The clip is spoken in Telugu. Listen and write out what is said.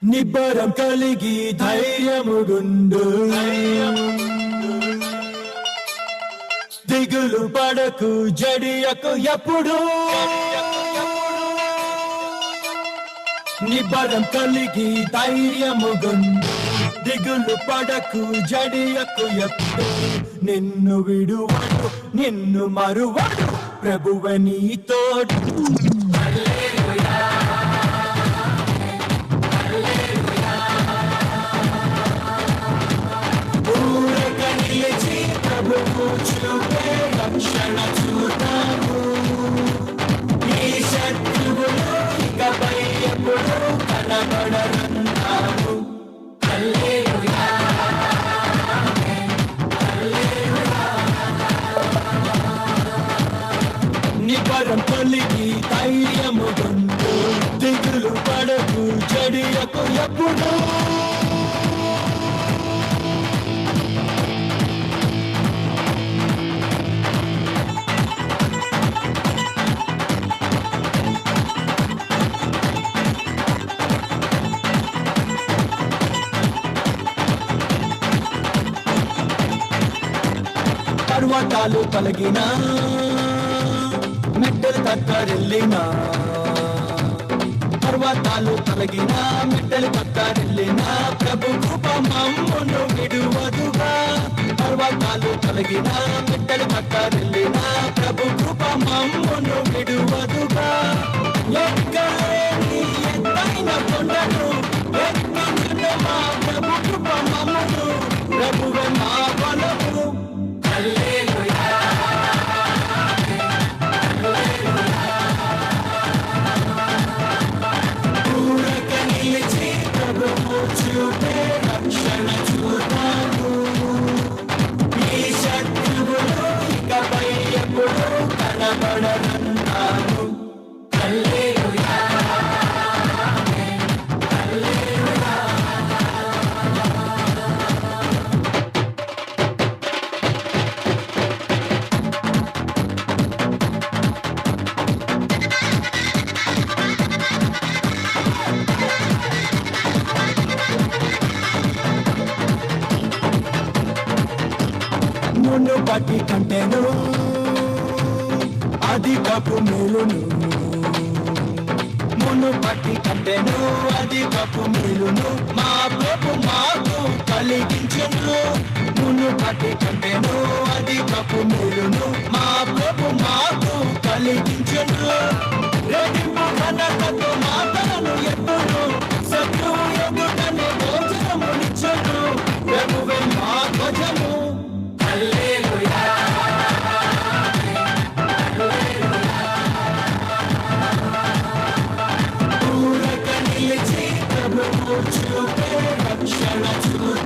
నిబ్బరం కలిగి ధైర్యముగుండు దిగులు పడకు జడియకు ఎప్పుడు నిబ్బరం కలిగి ధైర్యముగుండు దిగులు పడకు జడియకు ఎప్పుడు నిన్ను విడువడు నిన్ను మరువడు ప్రభువ నీ తోడు ప్రభువు చూపే రక్షణ చూద్దాము ఈ శత్రువులు ఇకపై ఎప్పుడు కనబడరన్నాము హల్లెలూయా నిబ్బరం కలిగి ధైర్యముగుండు దిగులు పడకు జడియకు ఎప్పుడు పర్వతాలు తొలగినా మెట్టలు తక్కరెళ్ళినా పర్వతాలు తొలగినా మెట్టలు తక్కరెళ్ళినా ప్రభు కృప మమ్మును విడువదుగా పర్వతాలు తొలగినా మెట్టలు తక్కరెళ్ళినా ప్రభు కృప మమ్మును విడువదుగా ఎక్కలేని ఎత్తైన కొండను ఎక్కిన మా ప్రభు కృప మమ్మును ప్రభువే మా బలము చూపే రక్షణ చూద్దాము ఈ శత్రువులు ఇకపై ఎప్పుడు కనబడరన్నాము హల్లెలూయా హల్లెలూయా మున్ను బట్టి కంటేను అధికపు మేలును మున్ను బట్టి కంటేను అధికపు మేలును మా ప్రభు మాకు కలిగించును మున్ను బట్టి కంటేను అధికపు మేలును మా ప్రభు మాకు కలిగించును రెడింపు ఘనతతో మాటలను ఎప్పుడు శత్రువు ఎదుటనే భోజనమునిచ్చును ప్రభువే మా ధ్వజము హల్లెలూయా పూరక నిలిచి ప్రభువు చూపే రక్షణ చూద్దాము